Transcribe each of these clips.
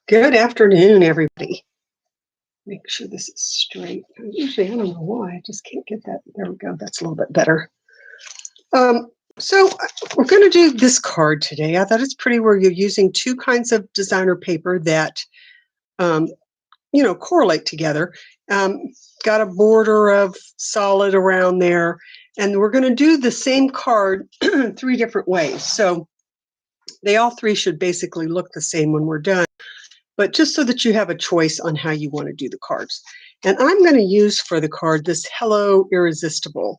Good afternoon, everybody. Make sure this is straight. Usually, I don't know why. I just can't get that. There we go. That's a little bit better. So we're going to do this card today. I thought it's pretty where you're using two kinds of designer paper that, correlate together. Got a border of solid around there. And we're going to do the same card three different ways. So they all three should basically look the same when we're done. But just so that you have a choice on how you want to do the cards. And I'm going to use for the card this Hello Irresistible.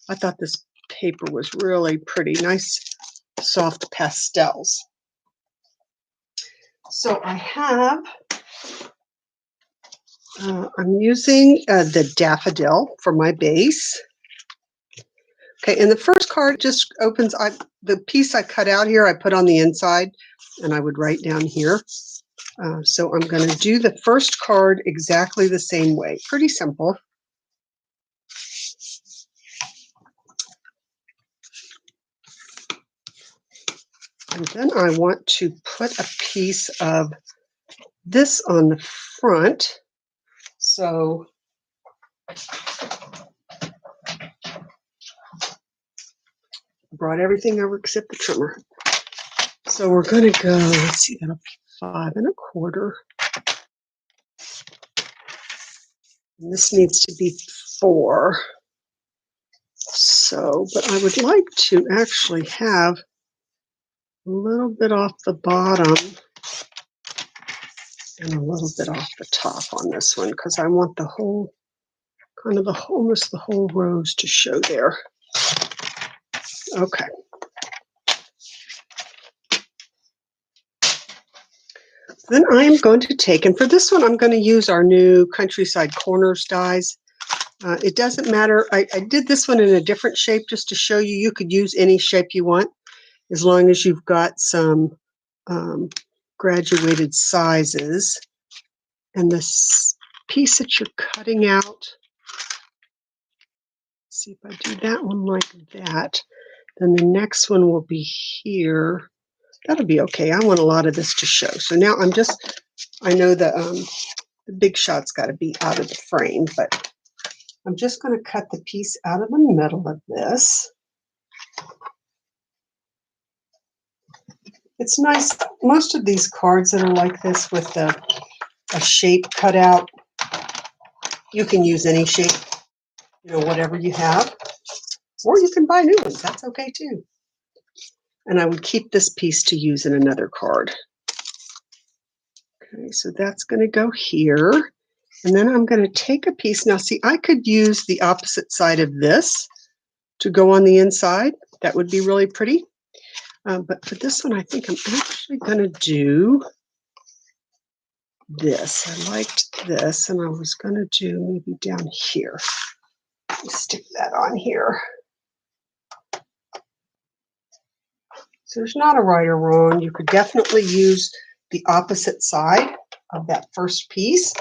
I thought this paper was really pretty, nice, soft pastels. So I have, I'm using the Daffodil for my base. Okay, and the first card just opens, the piece I cut out here, I put on the inside, and I would write down here. So I'm going to do the first card exactly the same way. Pretty simple. And then I want to put a piece of this on the front. So I brought everything over except the trimmer. So we're going to go, let's see, that'll be 5 1/4. And this needs to be 4. So, but I would like to actually have a little bit off the bottom and a little bit off the top on this one because I want the whole, almost the whole rose to show there. Okay. Then I am going to take, and for this one, I'm going to use our new Countryside Corners dies. It doesn't matter. I did this one in a different shape just to show you. You could use any shape you want as long as you've got some graduated sizes. And this piece that you're cutting out, see if I do that one like that, then the next one will be here. That'll be okay. I want a lot of this to show. So now I know the big shot's got to be out of the frame, but I'm just going to cut the piece out of the middle of this. It's nice. Most of these cards that are like this with a shape cut out, you can use any shape, whatever you have, or you can buy new ones. That's okay too. And I would keep this piece to use in another card. Okay, so that's going to go here. And then I'm going to take a piece. Now, see, I could use the opposite side of this to go on the inside. That would be really pretty. But for this one, I think I'm actually going to do this. I liked this, and I was going to do maybe down here. Let me stick that on here. So there's not a right or wrong. You could definitely use the opposite side of that first piece,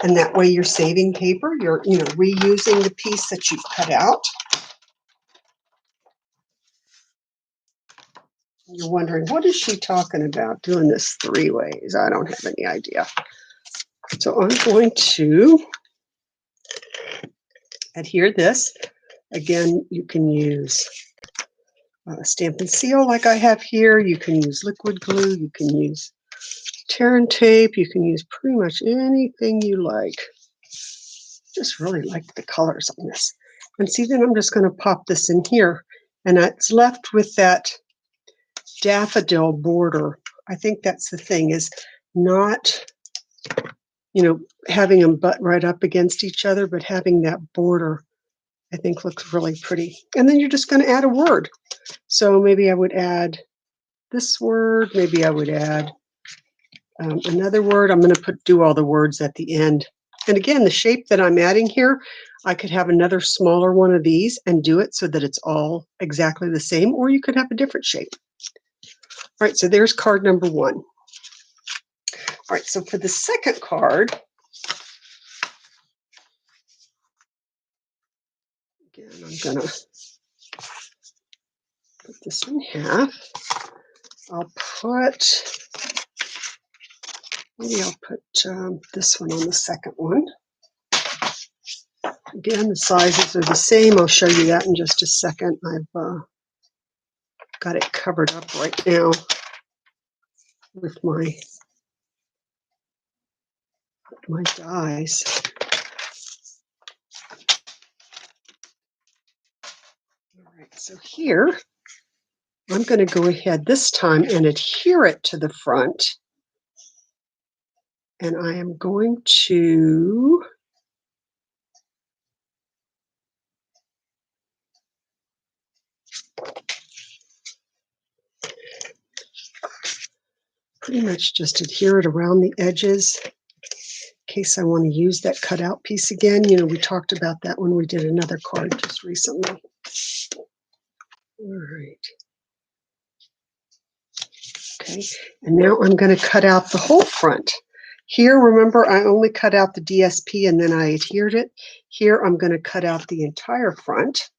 and that way you're saving paper. You're, reusing the piece that you cut out. You're wondering, what is she talking about doing this 3 ways? I don't have any idea. So I'm going to adhere this. Again, you can use Stampin' Seal like I have here. You can use liquid glue. You can use tear and tape. You can use pretty much anything you like. Just really like the colors on this. And see, then I'm just going to pop this in here. And it's left with that daffodil border. I think that's the thing, is not, having them butt right up against each other, but having that border, I think, looks really pretty. And then you're just going to add a word. So maybe I would add this word. Maybe I would add another word. I'm going to do all the words at the end. And again, the shape that I'm adding here, I could have another smaller one of these and do it so that it's all exactly the same, or you could have a different shape. All right, so there's card number 1. All right, so for the second card, again, I'm going to put this in half. I'll put Maybe I'll put this one on the second one. Again, the sizes are the same. I'll show you that in just a second. I've got it covered up right now with my dies. All right, so here I'm going to go ahead this time and adhere it to the front. And I am going to pretty much just adhere it around the edges in case I want to use that cutout piece again. You know, we talked about that when we did another card just recently. All right. Okay, and now I'm going to cut out the whole front. Here, remember, I only cut out the DSP and then I adhered it. Here, I'm going to cut out the entire front.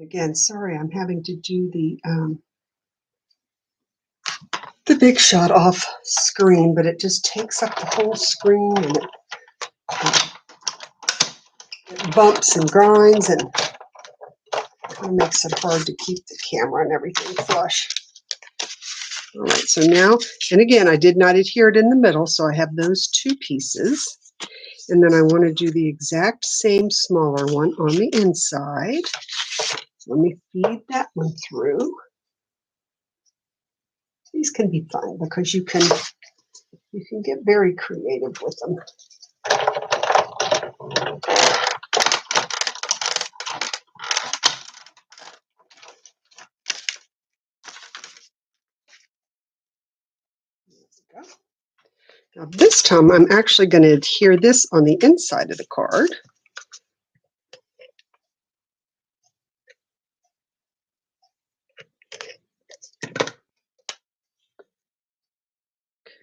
Again, sorry, I'm having to do the big shot off screen, but it just takes up the whole screen and it bumps and grinds and kind of makes it hard to keep the camera and everything flush. All right, so now, and again, I did not adhere it in the middle, so I have those two pieces. And then I want to do the exact same smaller one on the inside. Let me feed that one through. These can be fun because you can get very creative with them. Now this time I'm actually going to adhere this on the inside of the card.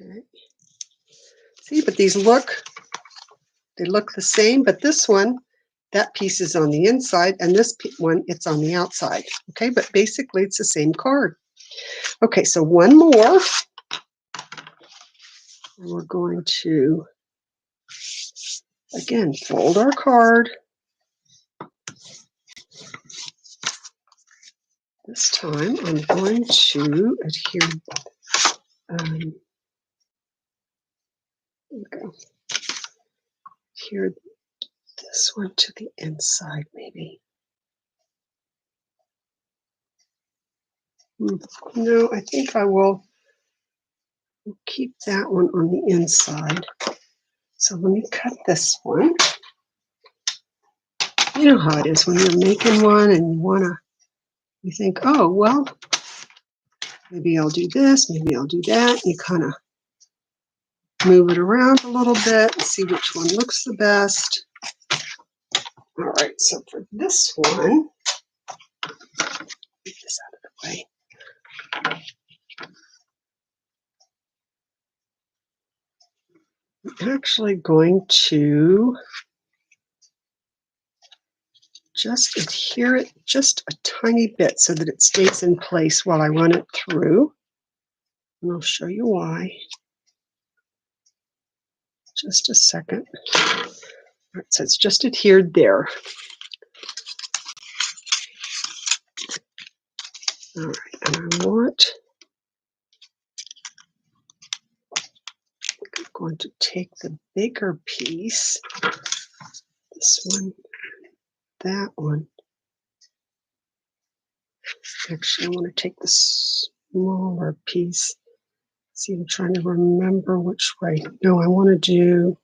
Okay. See, but these they look the same, but this one, that piece is on the inside, and this one, it's on the outside. Okay, but basically it's the same card. Okay, so one more. And we're going to, again, fold our card. This time I'm going to adhere, there we go. Adhere this one to the inside, maybe. No, I think I will keep that one on the inside. So let me cut this one. You know how it is when you're making one and you think, oh, well, maybe I'll do this, maybe I'll do that. You kind of move it around a little bit and see which one looks the best. All right, so for this one, get this out of the way. I'm actually going to just adhere it just a tiny bit so that it stays in place while I run it through. And I'll show you why. Just a second. All right, so it's just adhered there. All right, and I'm going to take the bigger piece, this one, that one. Actually, I want to take the smaller piece. See, I'm trying to remember which way. No, I want to do,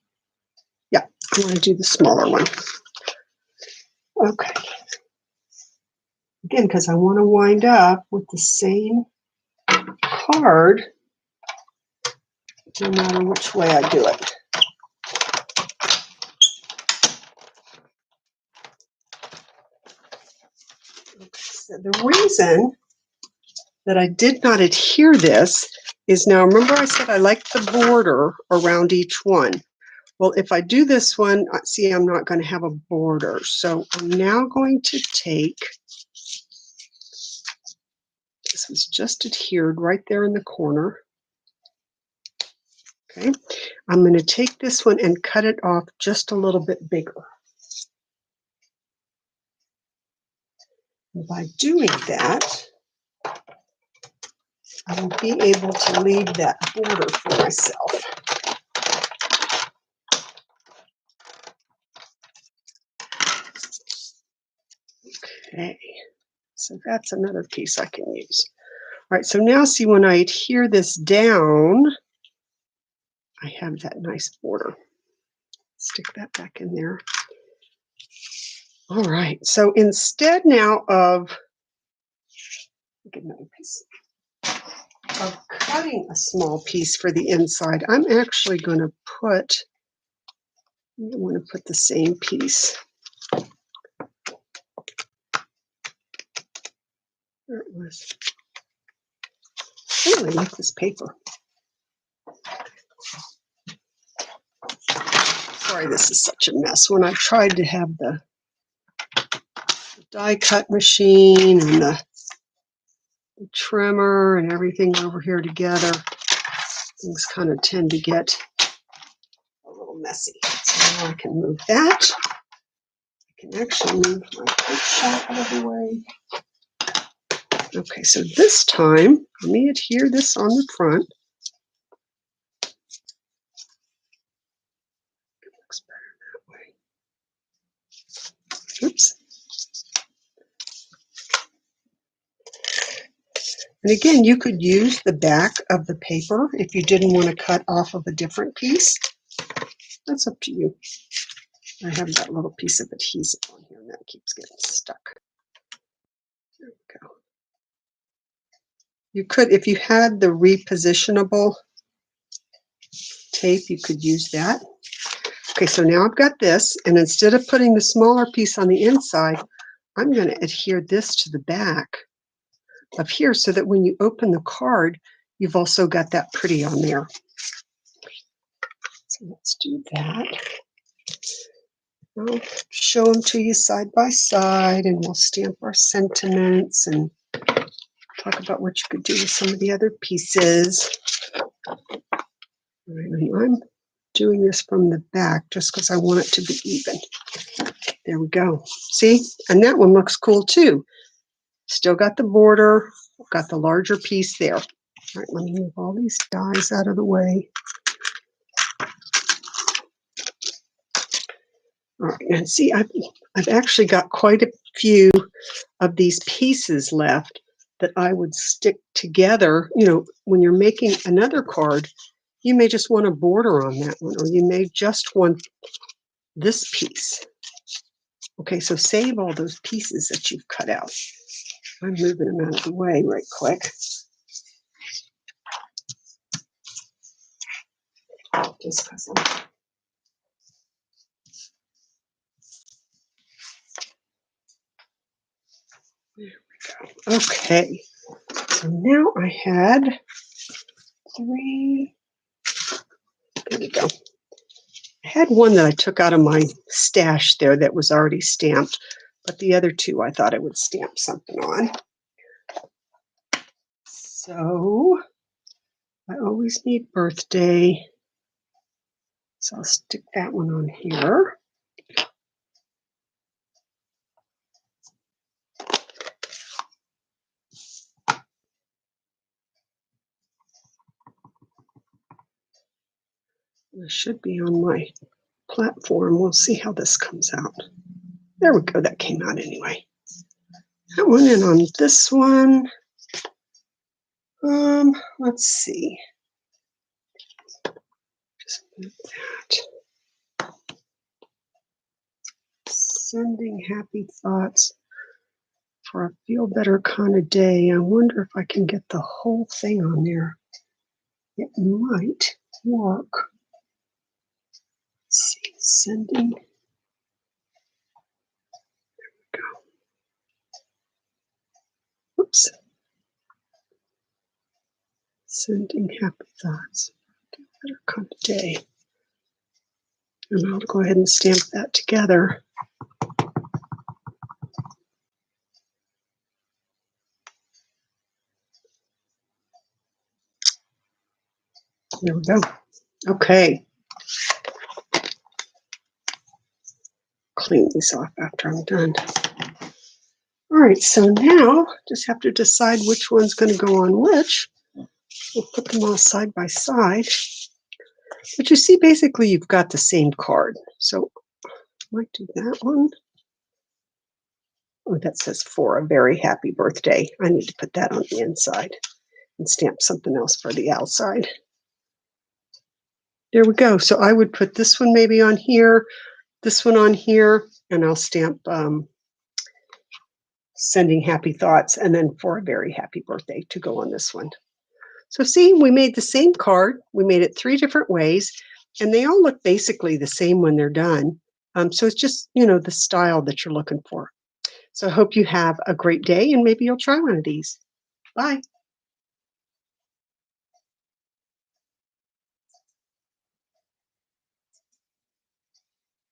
yeah, I want to do the smaller one. Okay. Again, because I want to wind up with the same card no matter which way I do it. Okay, so the reason that I did not adhere this is, now remember I said I like the border around each one. Well, if I do this one, see, I'm not going to have a border. So I'm now going to take, this was just adhered right there in the corner. Okay, I'm going to take this one and cut it off just a little bit bigger. And by doing that, I will be able to leave that border for myself. Okay, so that's another piece I can use. All right, so now see when I adhere this down, I have that nice border. Stick that back in there. All right, so instead now of, get another piece, of cutting a small piece for the inside, I'm actually going to put, I want to put the same piece. There it was. Oh, I like this paper. Sorry, this is such a mess. When I tried to have the die cut machine and the trimmer and everything over here together, things kind of tend to get a little messy. So now I can move that. I can actually move my clip shot out of the way. Okay, so this time, let me adhere this on the front. It looks better that way. Oops. And again, you could use the back of the paper if you didn't want to cut off of a different piece. That's up to you. I have that little piece of adhesive on here and that keeps getting stuck. There we go. You could, if you had the repositionable tape, you could use that. Okay, so now I've got this, and instead of putting the smaller piece on the inside, I'm going to adhere this to the back of here so that when you open the card, you've also got that pretty on there. So let's do that. I'll show them to you side by side, and we'll stamp our sentiments and talk about what you could do with some of the other pieces. All right, I'm doing this from the back just because I want it to be even. There we go. See? And that one looks cool too. Still got the border, got the larger piece there. All right, let me move all these dies out of the way. All right, and see, I've actually got quite a few of these pieces left that I would stick together. You know, when you're making another card, you may just want a border on that one, or you may just want this piece. Okay, so save all those pieces that you've cut out. I'm moving them out of the way right quick. Just because I'm... There we go. Okay, so now I had 3. There we go. I had one that I took out of my stash there that was already stamped, but the other 2 I thought I would stamp something on. So I always need birthday. So I'll stick that one on here. It should be on my platform. We'll see how this comes out. There we go. That came out anyway. That one, and on this one, let's see. Just move that. Sending happy thoughts for a feel better kind of day. I wonder if I can get the whole thing on there. It might work. Let's see, sending. There we go. Oops. Sending happy thoughts. Better kind of day. And I'll go ahead and stamp that together. There we go. Okay. Clean these off after I'm done. All right, so now just have to decide which one's going to go on which. We'll put them all side by side. But you see, basically, you've got the same card. So I might do that one. Oh, that says for a very happy birthday. I need to put that on the inside and stamp something else for the outside. There we go. So I would put this one maybe on here, this one on here, and I'll stamp sending happy thoughts, and then for a very happy birthday to go on this one. So see, we made the same card. We made it 3 different ways, and they all look basically the same when they're done. So it's just, the style that you're looking for. So I hope you have a great day, and maybe you'll try one of these. Bye.